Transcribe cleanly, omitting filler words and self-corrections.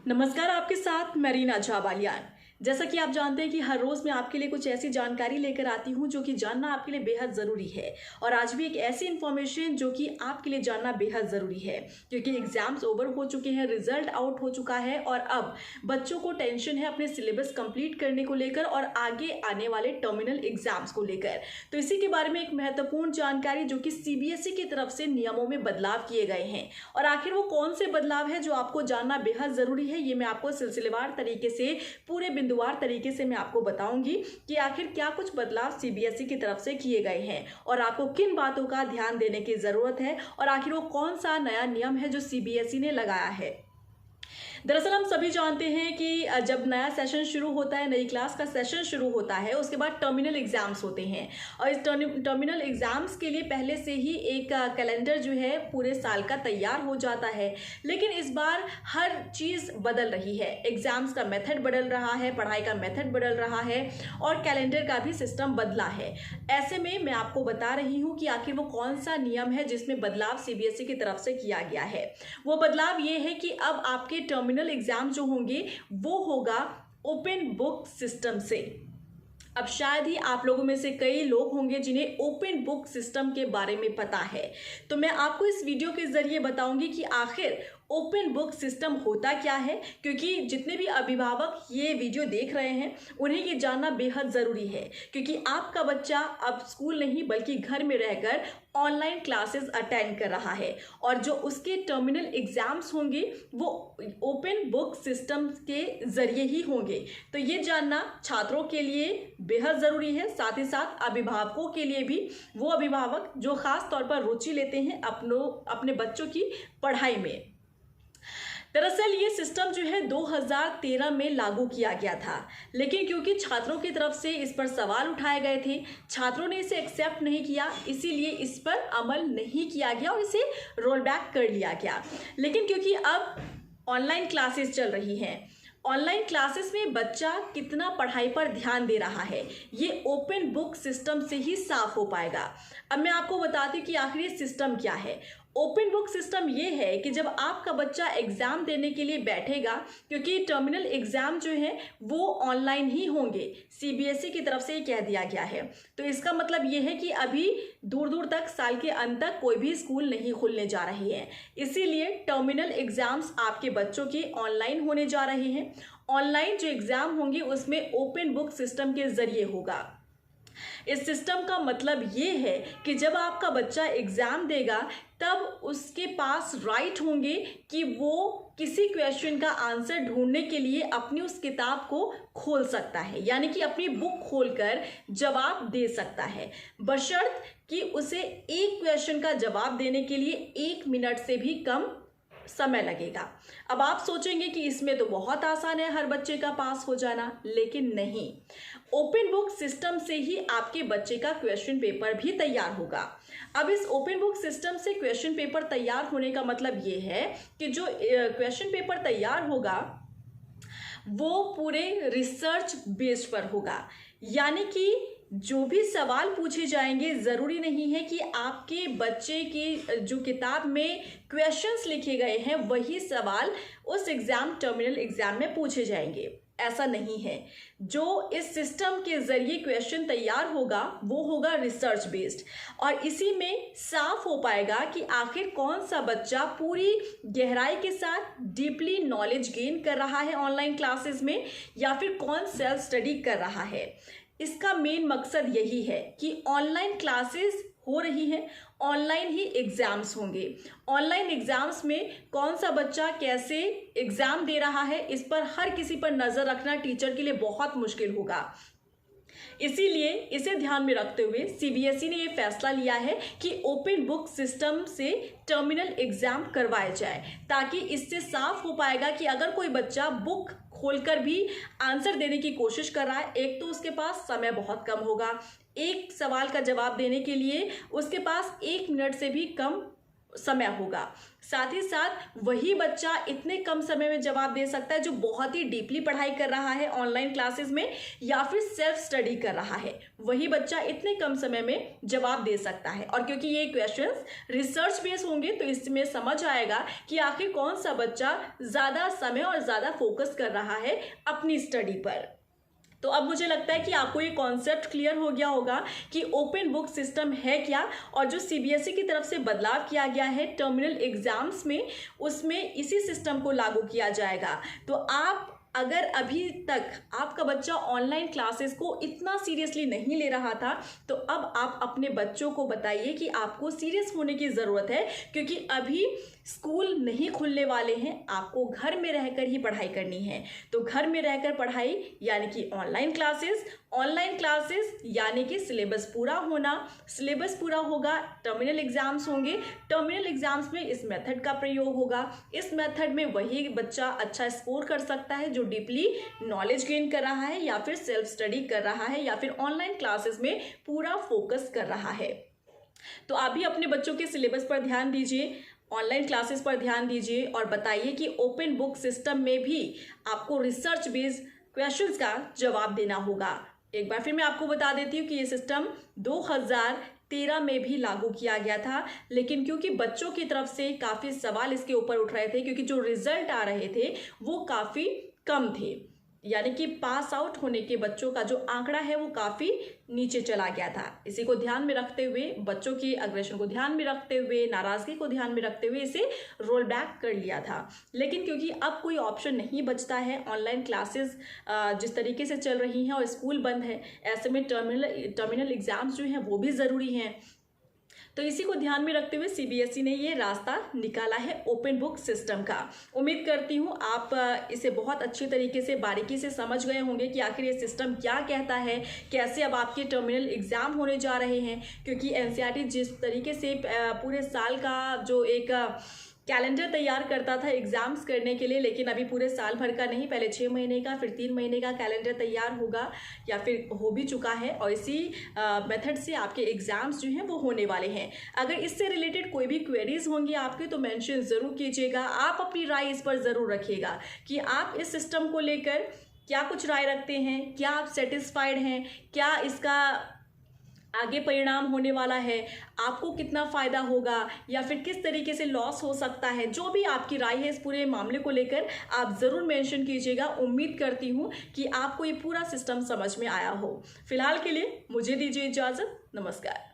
नमस्कार, आपके साथ मैं रीना झाबालियान। जैसा कि आप जानते हैं कि हर रोज मैं आपके लिए कुछ ऐसी जानकारी लेकर आती हूं जो कि जानना आपके लिए बेहद ज़रूरी है। और आज भी एक ऐसी इन्फॉर्मेशन जो कि आपके लिए जानना बेहद ज़रूरी है, क्योंकि एग्जाम्स ओवर हो चुके हैं, रिजल्ट आउट हो चुका है और अब बच्चों को टेंशन है अपने सिलेबस कंप्लीट करने को लेकर और आगे आने वाले टर्मिनल एग्जाम्स को लेकर। तो इसी के बारे में एक महत्वपूर्ण जानकारी जो कि सीबीएसई की तरफ से नियमों में बदलाव किए गए हैं और आखिर वो कौन से बदलाव है जो आपको जानना बेहद ज़रूरी है, ये मैं आपको सिलसिलेवार तरीके से पूरे बिंदुवार तरीके से मैं आपको बताऊंगी कि आखिर क्या कुछ बदलाव सीबीएसई की तरफ से किए गए हैं और आपको किन बातों का ध्यान देने की जरूरत है और आखिर वो कौन सा नया नियम है जो सीबीएसई ने लगाया है। दरअसल हम सभी जानते हैं कि जब नया सेशन शुरू होता है, नई क्लास का सेशन शुरू होता है, उसके बाद टर्मिनल एग्जाम्स होते हैं और इस टर्मिनल एग्जाम्स के लिए पहले से ही एक कैलेंडर जो है पूरे साल का तैयार हो जाता है। लेकिन इस बार हर चीज़ बदल रही है, एग्जाम्स का मेथड बदल रहा है, पढ़ाई का मेथड बदल रहा है और कैलेंडर का भी सिस्टम बदला है। ऐसे में मैं आपको बता रही हूँ कि आखिर वो कौन सा नियम है जिसमें बदलाव सीबीएसई की तरफ से किया गया है। वो बदलाव ये है कि अब आपके टर्मिनल एग्जाम जो होंगे वो होगा ओपन बुक सिस्टम से। अब शायद ही आप लोगों में से कई लोग होंगे जिन्हें ओपन बुक सिस्टम के बारे में पता है, तो मैं आपको इस वीडियो के जरिए बताऊंगी कि आखिर ओपन बुक सिस्टम होता क्या है, क्योंकि जितने भी अभिभावक ये वीडियो देख रहे हैं उन्हें ये जानना बेहद ज़रूरी है, क्योंकि आपका बच्चा अब स्कूल नहीं बल्कि घर में रहकर ऑनलाइन क्लासेस अटेंड कर रहा है और जो उसके टर्मिनल एग्जाम्स होंगे वो ओपन बुक सिस्टम के ज़रिए ही होंगे। तो ये जानना छात्रों के लिए बेहद ज़रूरी है, साथ ही साथ अभिभावकों के लिए भी, वो अभिभावक जो ख़ास तौर पर रुचि लेते हैं अपने बच्चों की पढ़ाई में। दरअसल ये सिस्टम जो है 2013 में लागू किया गया था, लेकिन क्योंकि छात्रों की तरफ से इस पर सवाल उठाए गए थे, छात्रों ने इसे एक्सेप्ट नहीं किया, इसीलिए इस पर अमल नहीं किया गया और इसे रोल बैक कर लिया गया। लेकिन क्योंकि अब ऑनलाइन क्लासेस चल रही हैं, ऑनलाइन क्लासेस में बच्चा कितना पढ़ाई पर ध्यान दे रहा है ये ओपन बुक सिस्टम से ही साफ हो पाएगा। अब मैं आपको बताती हूँ कि आखिर ये सिस्टम क्या है। ओपन बुक सिस्टम ये है कि जब आपका बच्चा एग्ज़ाम देने के लिए बैठेगा, क्योंकि टर्मिनल एग्ज़ाम जो है वो ऑनलाइन ही होंगे, सीबीएसई की तरफ से ये कह दिया गया है। तो इसका मतलब ये है कि अभी दूर दूर तक साल के अंत तक कोई भी स्कूल नहीं खुलने जा रहे हैं, इसीलिए टर्मिनल एग्ज़ाम्स आपके बच्चों के ऑनलाइन होने जा रहे हैं। ऑनलाइन जो एग्ज़ाम होंगे उसमें ओपन बुक सिस्टम के ज़रिए होगा। इस सिस्टम का मतलब ये है कि जब आपका बच्चा एग्ज़ाम देगा तब उसके पास राइट होंगे कि वो किसी क्वेश्चन का आंसर ढूंढने के लिए अपनी उस किताब को खोल सकता है, यानी कि अपनी बुक खोलकर जवाब दे सकता है, बशर्त कि उसे एक क्वेश्चन का जवाब देने के लिए 1 मिनट से भी कम समय लगेगा। अब आप सोचेंगे कि इसमें तो बहुत आसान है हर बच्चे का पास हो जाना, लेकिन नहीं, ओपन बुक सिस्टम से ही आपके बच्चे का क्वेश्चन पेपर भी तैयार होगा। अब इस ओपन बुक सिस्टम से क्वेश्चन पेपर तैयार होने का मतलब ये है कि जो क्वेश्चन पेपर तैयार होगा वो पूरे रिसर्च बेस्ड पर होगा, यानी कि जो भी सवाल पूछे जाएंगे ज़रूरी नहीं है कि आपके बच्चे की जो किताब में क्वेश्चंस लिखे गए हैं वही सवाल उस एग्ज़ाम टर्मिनल एग्ज़ाम में पूछे जाएंगे, ऐसा नहीं है। जो इस सिस्टम के ज़रिए क्वेश्चन तैयार होगा वो होगा रिसर्च बेस्ड और इसी में साफ हो पाएगा कि आखिर कौन सा बच्चा पूरी गहराई के साथ डीपली नॉलेज गेन कर रहा है ऑनलाइन क्लासेस में या फिर कौन सेल्फ स्टडी कर रहा है। इसका मेन मकसद यही है कि ऑनलाइन क्लासेस हो रही हैं, ऑनलाइन ही एग्ज़ाम्स होंगे। ऑनलाइन एग्ज़ाम्स में कौन सा बच्चा कैसे एग्ज़ाम दे रहा है इस पर हर किसी पर नज़र रखना टीचर के लिए बहुत मुश्किल होगा। इसीलिए इसे ध्यान में रखते हुए सीबीएसई ने ये फैसला लिया है कि ओपन बुक सिस्टम से टर्मिनल एग्ज़ाम करवाए जाए, ताकि इससे साफ हो पाएगा कि अगर कोई बच्चा बुक खोलकर भी आंसर देने की कोशिश कर रहा है, एक तो उसके पास समय बहुत कम होगा, एक सवाल का जवाब देने के लिए उसके पास 1 मिनट से भी कम समय होगा। साथ ही साथ वही बच्चा इतने कम समय में जवाब दे सकता है जो बहुत ही डीपली पढ़ाई कर रहा है ऑनलाइन क्लासेस में या फिर सेल्फ स्टडी कर रहा है, वही बच्चा इतने कम समय में जवाब दे सकता है। और क्योंकि ये क्वेश्चंस रिसर्च बेस्ड होंगे तो इसमें समझ आएगा कि आखिर कौन सा बच्चा ज़्यादा समय और ज़्यादा फोकस कर रहा है अपनी स्टडी पर। तो अब मुझे लगता है कि आपको ये कॉन्सेप्ट क्लियर हो गया होगा कि ओपन बुक सिस्टम है क्या, और जो सीबीएसई की तरफ से बदलाव किया गया है टर्मिनल एग्जाम्स में, उसमें इसी सिस्टम को लागू किया जाएगा। तो आप अगर अभी तक आपका बच्चा ऑनलाइन क्लासेस को इतना सीरियसली नहीं ले रहा था, तो अब आप अपने बच्चों को बताइए कि आपको सीरियस होने की ज़रूरत है, क्योंकि अभी स्कूल नहीं खुलने वाले हैं, आपको घर में रहकर ही पढ़ाई करनी है। तो घर में रहकर पढ़ाई यानी कि ऑनलाइन क्लासेस यानी कि सिलेबस पूरा होना, सिलेबस पूरा होगा, टर्मिनल एग्जाम्स होंगे, टर्मिनल एग्जाम्स में इस मेथड का प्रयोग होगा। इस मेथड में वही बच्चा अच्छा स्कोर कर सकता है जो डीपली नॉलेज गेन कर रहा है या फिर सेल्फ स्टडी कर रहा है या फिर ऑनलाइन क्लासेस में पूरा फोकस कर रहा है। तो आप भी अपने बच्चों के सिलेबस पर ध्यान दीजिए, ऑनलाइन क्लासेस पर ध्यान दीजिए और बताइए कि ओपन बुक सिस्टम में भी आपको रिसर्च बेस्ड क्वेश्चंस का जवाब देना होगा। एक बार फिर मैं आपको बता देती हूँ कि ये सिस्टम 2013 में भी लागू किया गया था, लेकिन क्योंकि बच्चों की तरफ से काफ़ी सवाल इसके ऊपर उठ रहे थे, क्योंकि जो रिजल्ट आ रहे थे वो काफ़ी कम थे, यानी कि पास आउट होने के बच्चों का जो आंकड़ा है वो काफ़ी नीचे चला गया था। इसी को ध्यान में रखते हुए, बच्चों की अग्रेशन को ध्यान में रखते हुए, नाराज़गी को ध्यान में रखते हुए इसे रोल बैक कर लिया था। लेकिन क्योंकि अब कोई ऑप्शन नहीं बचता है, ऑनलाइन क्लासेस जिस तरीके से चल रही हैं और स्कूल बंद है, ऐसे में टर्मिनल एग्जाम्स जो हैं वो भी ज़रूरी हैं। तो इसी को ध्यान में रखते हुए सीबीएसई ने ये रास्ता निकाला है ओपन बुक सिस्टम का। उम्मीद करती हूँ आप इसे बहुत अच्छी तरीके से बारीकी से समझ गए होंगे कि आखिर ये सिस्टम क्या कहता है, कैसे अब आपके टर्मिनल एग्जाम होने जा रहे हैं। क्योंकि एनसीईआरटी जिस तरीके से पूरे साल का जो एक कैलेंडर तैयार करता था एग्जाम्स करने के लिए, लेकिन अभी पूरे साल भर का नहीं, पहले 6 महीने का फिर 3 महीने का कैलेंडर तैयार होगा या फिर हो भी चुका है, और इसी मेथड से आपके एग्जाम्स जो हैं वो होने वाले हैं। अगर इससे रिलेटेड कोई भी क्वेरीज होंगी आपके तो मेंशन ज़रूर कीजिएगा। आप अपनी राय इस पर ज़रूर रखिएगा कि आप इस सिस्टम को लेकर क्या कुछ राय रखते हैं, क्या आप सेटिस्फाइड हैं, क्या इसका आगे परिणाम होने वाला है, आपको कितना फ़ायदा होगा या फिर किस तरीके से लॉस हो सकता है। जो भी आपकी राय है इस पूरे मामले को लेकर आप ज़रूर मेंशन कीजिएगा। उम्मीद करती हूँ कि आपको ये पूरा सिस्टम समझ में आया हो। फिलहाल के लिए मुझे दीजिए इजाज़त। नमस्कार।